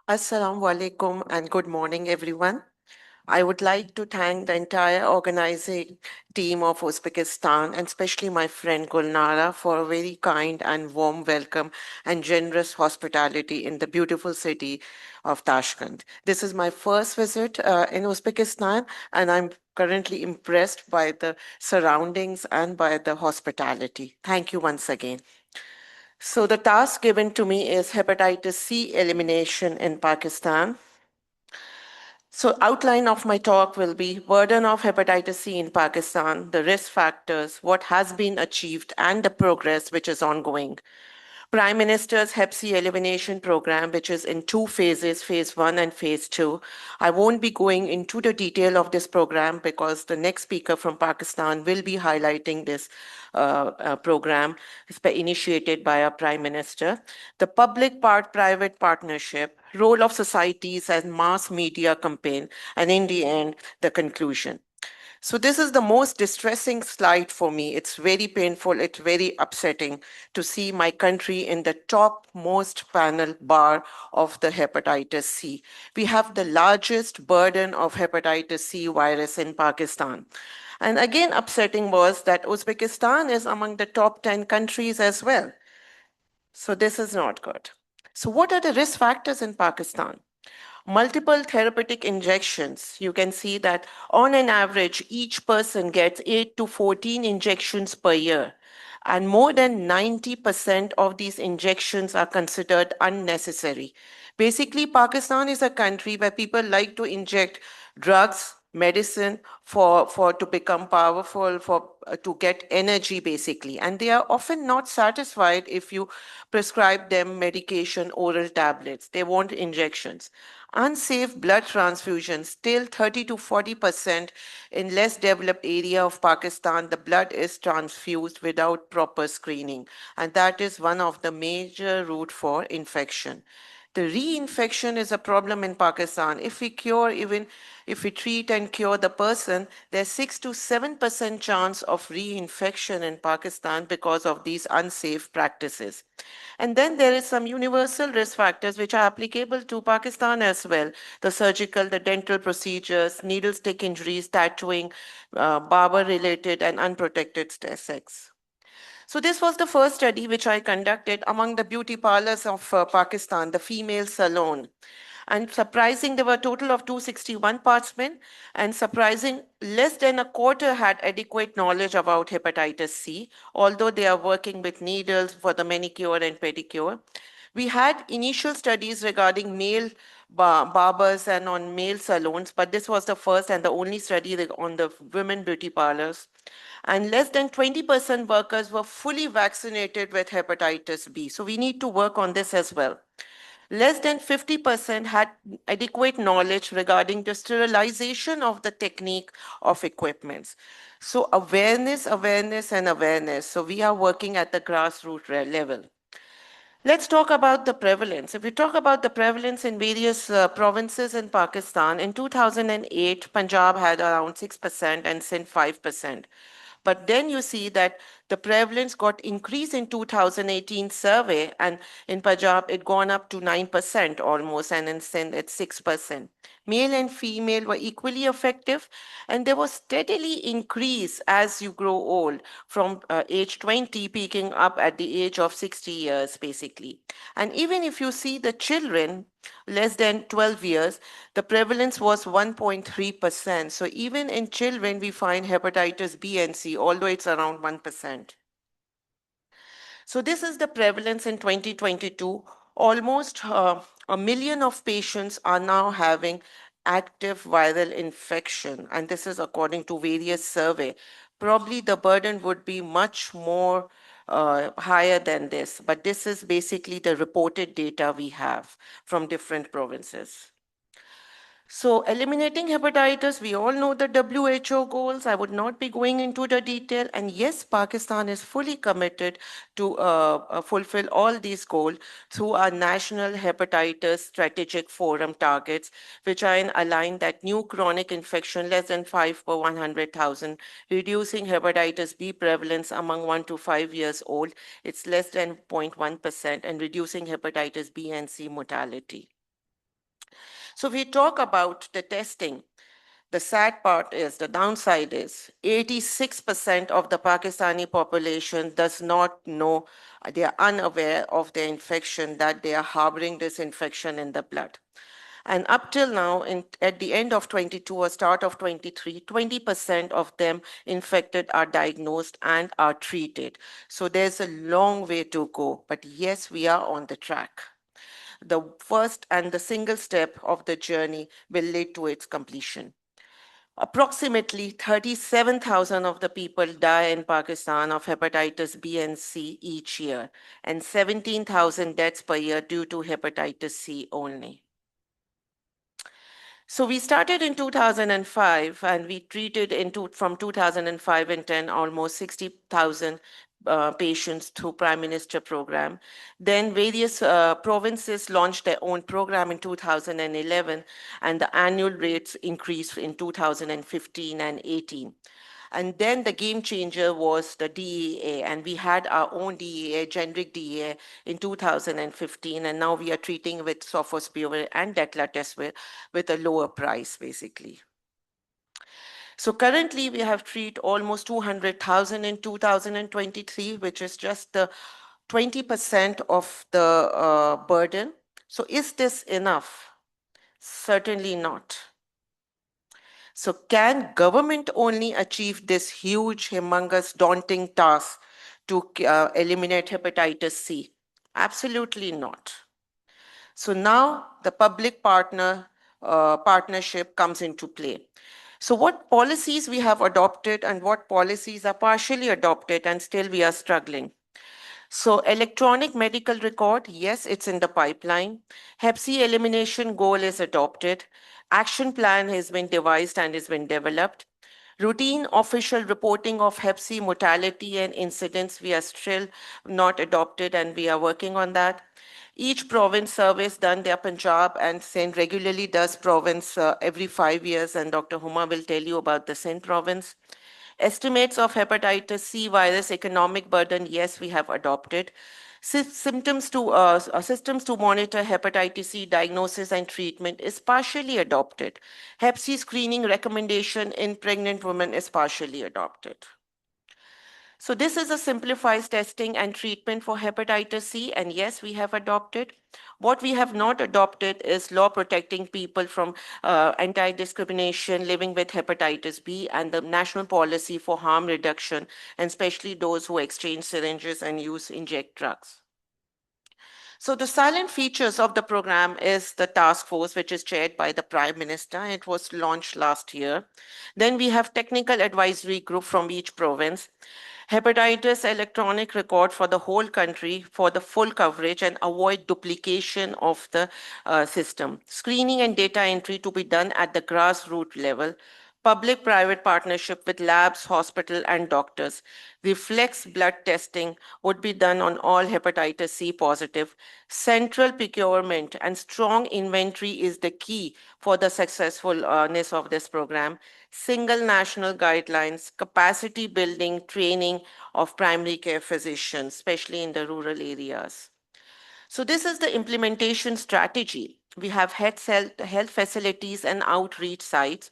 Assalamu alaikum and good morning, everyone. I would like to thank the entire organizing team of Uzbekistan and especially my friend Gulnara for a very kind and warm welcome and generous hospitality in the beautiful city of Tashkent. This is my first visit in Uzbekistan, and I'm currently impressed by the surroundings and by the hospitality. Thank you once again. So the task given to me is hepatitis C elimination in Pakistan. So outline of my talk will be burden of hepatitis C in Pakistan, the risk factors, what has been achieved and the progress which is ongoing. Prime Minister's Hep C elimination program, which is in two phases, phase one and phase two. I won't be going into the detail of this program because the next speaker from Pakistan will be highlighting this program initiated by our Prime Minister. The public-private partnership, role of societies and mass media campaign, and in the end, the conclusion. So this is the most distressing slide for me. It's very painful. It's very upsetting to see my country in the topmost panel bar of the hepatitis C. We have the largest burden of hepatitis C virus in Pakistan. And again, upsetting was that Uzbekistan is among the top 10 countries as well. So this is not good. So what are the risk factors in Pakistan? Multiple therapeutic injections. You can see that on an average, each person gets 8 to 14 injections per year. And more than 90% of these injections are considered unnecessary. Basically, Pakistan is a country where people like to inject drugs, medicine for to become powerful, for to get energy basically. And they are often not satisfied if you prescribe them medication, oral tablets. They want injections. Unsafe blood transfusions, still 30 to 40% in less developed area of Pakistan, the blood is transfused without proper screening. And that is one of the major route for infection. The reinfection is a problem in Pakistan. If we cure, even if we treat and cure the person, there's 6 to 7% chance of reinfection in Pakistan because of these unsafe practices. And then there is some universal risk factors which are applicable to Pakistan as well. The surgical, the dental procedures, needle stick injuries, tattooing, barber related and unprotected sex. So this was the first study which I conducted among the beauty parlors of Pakistan, the female salon. And surprising, there were a total of 261 participants, and surprising, less than a quarter had adequate knowledge about hepatitis C, although they are working with needles for the manicure and pedicure. We had initial studies regarding male barbers and on male salons, but this was the first and the only study on the women beauty parlors. And less than 20% workers were fully vaccinated with hepatitis B. So we need to work on this as well. Less than 50% had adequate knowledge regarding the sterilization of the technique of equipments. So awareness, awareness, and awareness. So we are working at the grassroots level. Let's talk about the prevalence. If we talk about the prevalence in various provinces in Pakistan, in 2008, Punjab had around 6% and Sindh 5%. But then you see that the prevalence got increased in 2018 survey, and in Punjab it gone up to 9% almost, and in Sindh it's 6%. Male and female were equally effective, and there was steadily increase as you grow old, from age 20 peaking up at the age of 60 years basically. And even if you see the children less than 12 years, the prevalence was 1.3%. So even in children, we find hepatitis B and C, although it's around 1%. So this is the prevalence in 2022. Almost a million of patients are now having active viral infection, and this is according to various survey. Probably the burden would be much more higher than this, but this is basically the reported data we have from different provinces. So eliminating hepatitis, we all know the WHO goals. I would not be going into the detail. And yes, Pakistan is fully committed to fulfill all these goals through our National Hepatitis Strategic Forum targets, which are in align that new chronic infection less than 5 per 100,000, reducing hepatitis B prevalence among 1 to 5 years old. It's less than 0.1%, and reducing hepatitis B and C mortality. So we talk about the testing. The sad part is, the downside is 86% of the Pakistani population does not know, they are unaware of the infection, that they are harboring this infection in the blood. And up till now, at the end of 22 or start of 23, 20% of them infected are diagnosed and are treated. So there's a long way to go, but yes, we are on the track. The first and the single step of the journey will lead to its completion. Approximately 37,000 of the people die in Pakistan of hepatitis B and C each year, and 17,000 deaths per year due to hepatitis C only. So we started in 2005 and we treated from 2005 and 10 almost 60,000 patients through Prime Minister program. Then various provinces launched their own program in 2011 and the annual rates increased in 2015 and 18. And then the game changer was the DEA, and we had our own DEA, generic DEA, in 2015, and now we are treating with sofosbuvir and declatesvir with a lower price, basically. So currently we have treated almost 200,000 in 2023, which is just the 20% of the burden. So is this enough? Certainly not. So can government only achieve this huge, humongous, daunting task to eliminate hepatitis C? Absolutely not. So now the public partnership comes into play. So what policies we have adopted and what policies are partially adopted and still we are struggling. So electronic medical record, yes, it's in the pipeline. Hep C elimination goal is adopted. Action plan has been devised and has been developed. Routine official reporting of Hep C mortality and incidents, we are still not adopted and we are working on that. Each province surveys done, their Punjab and Sindh regularly does province every 5 years, and Dr. Huma will tell you about the Sindh province. Estimates of hepatitis C virus economic burden, yes, we have adopted. Systems to monitor hepatitis C diagnosis and treatment is partially adopted. Hep C screening recommendation in pregnant women is partially adopted. So this is a simplified testing and treatment for hepatitis C, and yes, we have adopted. What we have not adopted is law protecting people from anti-discrimination living with hepatitis B and the national policy for harm reduction, and especially those who exchange syringes and inject drugs. So the silent features of the program is the task force, which is chaired by the Prime Minister. It was launched last year. Then we have technical advisory group from each province. Hepatitis electronic record for the whole country for the full coverage and avoid duplication of the system. Screening and data entry to be done at the grassroots level. Public-private partnership with labs, hospital, and doctors. Reflex blood testing would be done on all hepatitis C positive. Central procurement and strong inventory is the key for the successfulness of this program. Single national guidelines, capacity building, training of primary care physicians, especially in the rural areas. So this is the implementation strategy. We have health facilities and outreach sites.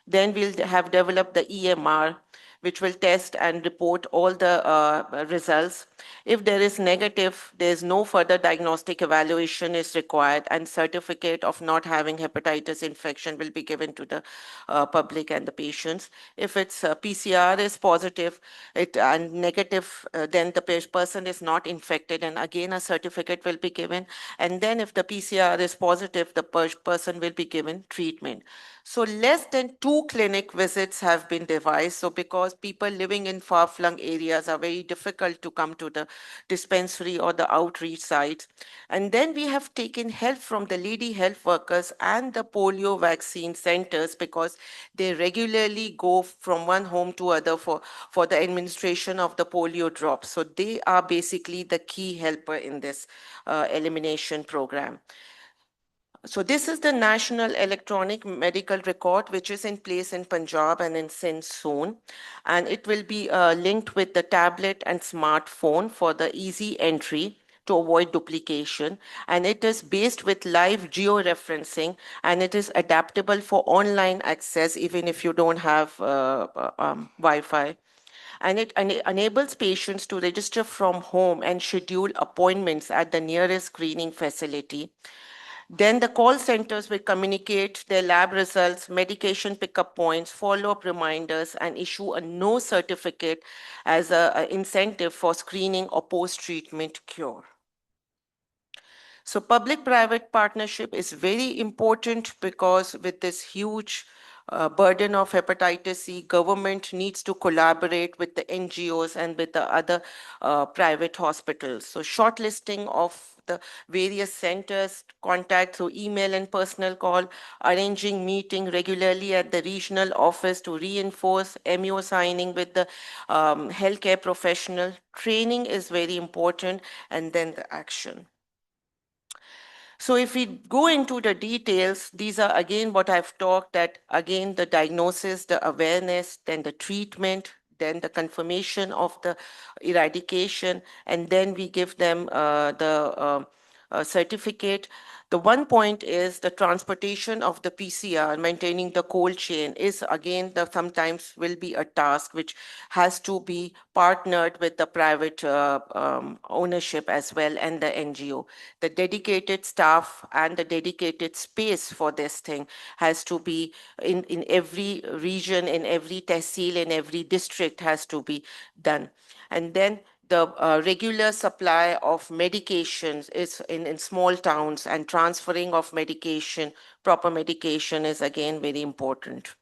Then we'll have developed the EMR, which will test and report all the results. If there is negative, there's no further diagnostic evaluation is required, and certificate of not having hepatitis infection will be given to the public and the patients. If it's PCR is positive and negative, then the person is not infected, and again a certificate will be given. And then if the PCR is positive, the person will be given treatment. So less than 2 clinic visits have been devised. So because people living in far-flung areas are very difficult to come to the dispensary or the outreach sites. And then we have taken help from the lady health workers and the polio vaccine centers because they regularly go from one home to other for the administration of the polio drops. So they are basically the key helper in this elimination program. So this is the National Electronic Medical Record, which is in place in Punjab and in Sindh soon. And it will be linked with the tablet and smartphone for the easy entry. to avoid duplication, and it is based with live georeferencing, and it is adaptable for online access even if you don't have Wi-Fi. And it enables patients to register from home and schedule appointments at the nearest screening facility. Then the call centers will communicate their lab results, medication pickup points, follow-up reminders, and issue a no certificate as an incentive for screening or post-treatment cure. So public-private partnership is very important because with this huge burden of hepatitis C, government needs to collaborate with the NGOs and with the other private hospitals. So shortlisting of the various centers, contact through email and personal call, arranging meeting regularly at the regional office to reinforce MO signing with the healthcare professional. Training is very important, and then the action. So if we go into the details, these are again what I've talked, that again the diagnosis, the awareness, then the treatment, then the confirmation of the eradication, and then we give them the certificate. The one point is the transportation of the PCR, maintaining the cold chain is again the sometimes will be a task which has to be partnered with the private ownership as well and the NGO. The dedicated staff and the dedicated space for this thing has to be in every region, in every tehsil, in every district has to be done. And then the regular supply of medications is in small towns, and transferring of medication, proper medication is again very important.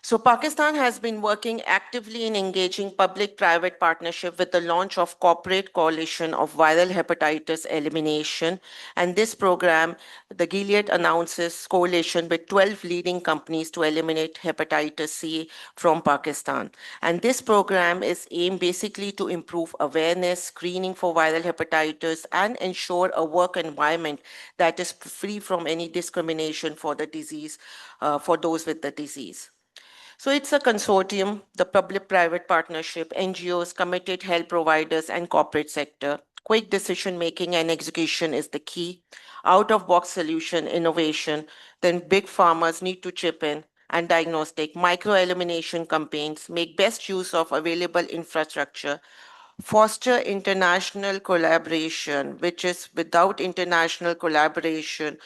So Pakistan has been working actively in engaging public-private partnership with the launch of Corporate Coalition of Viral Hepatitis Elimination. And this program, the Gilead announces coalition with 12 leading companies to eliminate hepatitis C from Pakistan. And this program is aimed basically to improve awareness, screening for viral hepatitis, and ensure a work environment that is free from any discrimination for the disease, for those with the disease. So it's a consortium, the public-private partnership, NGOs, committed health providers, and corporate sector. Quick decision making and execution is the key. Out-of-box solution, innovation. Then big farmers need to chip in, and diagnostic, micro-elimination campaigns, make best use of available infrastructure, foster international collaboration, which is without international collaboration,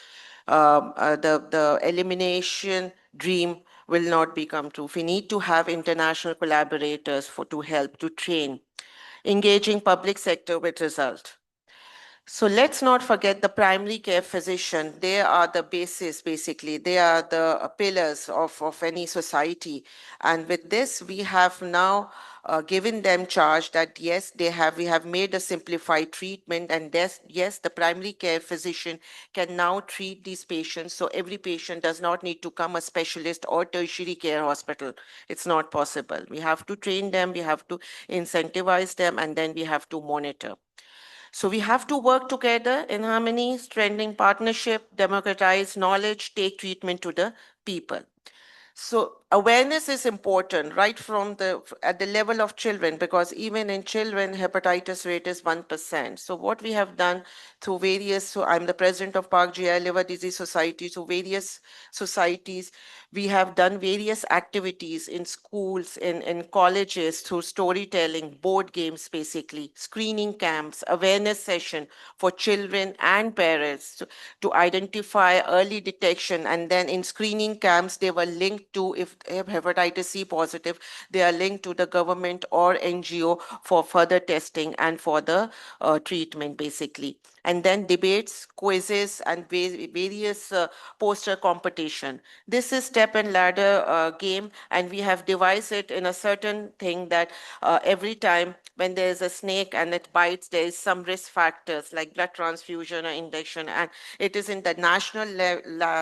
the elimination dream will not become true. We need to have international collaborators to help, to train, engaging public sector with result. So let's not forget the primary care physician. They are the basis, basically. They are the pillars of any society. And with this, we have now given them charge that yes, we have made a simplified treatment, and yes, the primary care physician can now treat these patients. So every patient does not need to come a specialist or tertiary care hospital. It's not possible. We have to train them, we have to incentivize them, and then we have to monitor. So we have to work together in harmony, strengthening partnership, democratize knowledge, take treatment to the people. So awareness is important right from at the level of children, because even in children, hepatitis rate is 1%. So what we have done through various, so I'm the president of Park GI Liver Disease Society, so various societies, we have done various activities in schools, in colleges, through storytelling, board games, basically, screening camps, awareness session for children and parents to identify early detection. And then in screening camps, they were linked to, if they have hepatitis C positive, they are linked to the government or NGO for further testing and for the treatment, basically. And then debates, quizzes, and various poster competition. This is step and ladder game, and we have devised it in a certain thing that every time when there is a snake and it bites, there is some risk factors like blood transfusion or injection, and it is in the national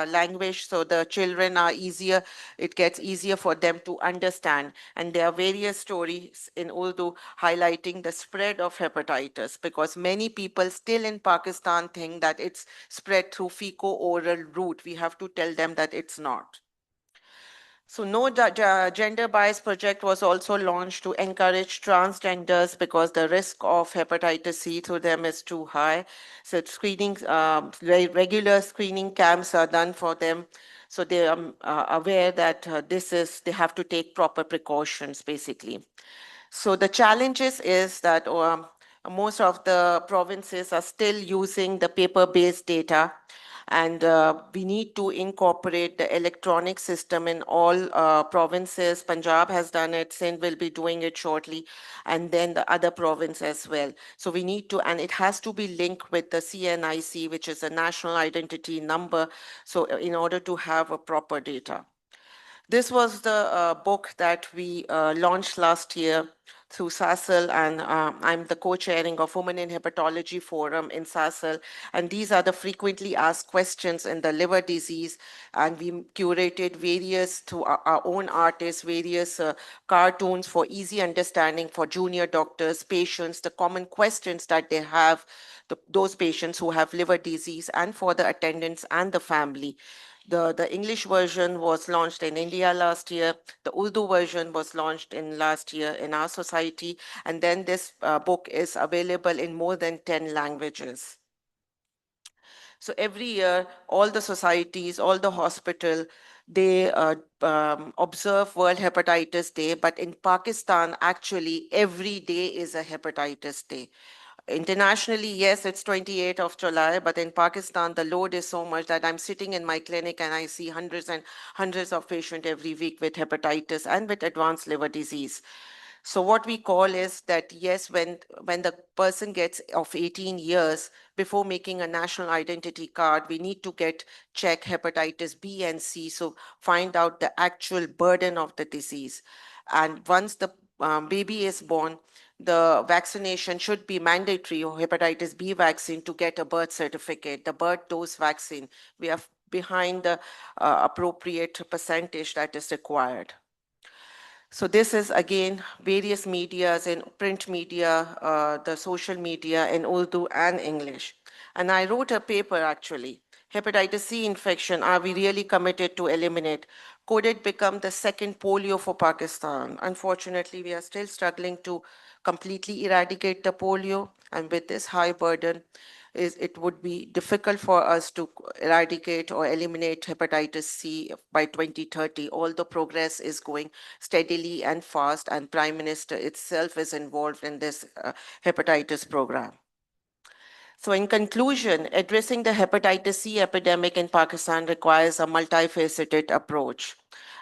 language, so the children are easier, it gets easier for them to understand. And there are various stories in Urdu highlighting the spread of hepatitis, because many people still in Pakistan think that it's spread through fecal-oral route. We have to tell them that it's not. So no gender bias project was also launched to encourage transgenders because the risk of hepatitis C to them is too high. So screening, regular screening camps are done for them. So they are aware that they have to take proper precautions basically. So the challenges is that most of the provinces are still using the paper-based data, and we need to incorporate the electronic system in all provinces. Punjab has done it, Sindh will be doing it shortly, and then the other province as well. So we need to, and it has to be linked with the CNIC, which is a national identity number, so in order to have a proper data. This was the book that we launched last year through SASL, and I'm the co-chairing of Women in Hepatology Forum in SASL. And these are the frequently asked questions in the liver disease. And we curated various, through our own artists, various cartoons for easy understanding for junior doctors, patients, the common questions that they have, those patients who have liver disease, and for the attendants and the family. The English version was launched in India last year. The Urdu version was launched in last year in our society. And then this book is available in more than 10 languages. So every year, all the societies, all the hospital, they observe World Hepatitis Day. But in Pakistan, actually, every day is a hepatitis day. Internationally, yes, it's 28th of July, but in Pakistan, the load is so much that I'm sitting in my clinic and I see hundreds and hundreds of patients every week with hepatitis and with advanced liver disease. So what we call is that, yes, when the person gets of 18 years, before making a national identity card, we need to check hepatitis B and C, so find out the actual burden of the disease. And once the baby is born, the vaccination should be mandatory, or hepatitis B vaccine, to get a birth certificate, the birth dose vaccine. We are behind the appropriate percentage that is required. So this is again various medias in print media, the social media in Urdu and English. And I wrote a paper actually. Hepatitis C infection, are we really committed to eliminate? Could it become the second polio for Pakistan? Unfortunately, we are still struggling to completely eradicate the polio. And with this high burden, it would be difficult for us to eradicate or eliminate hepatitis C by 2030. Although progress is going steadily and fast, and Prime Minister itself is involved in this hepatitis program. So in conclusion, addressing the hepatitis C epidemic in Pakistan requires a multifaceted approach.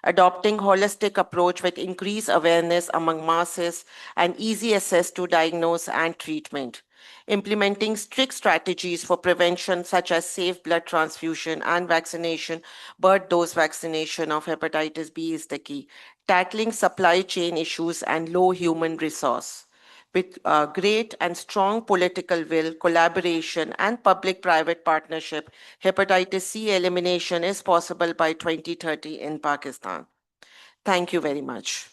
Adopting holistic approach with increased awareness among masses and easy access to diagnose and treatment. Implementing strict strategies for prevention such as safe blood transfusion and vaccination, birth dose vaccination of hepatitis B is the key. Tackling supply chain issues and low human resource. With great and strong political will, collaboration, and public-private partnership, hepatitis C elimination is possible by 2030 in Pakistan. Thank you very much.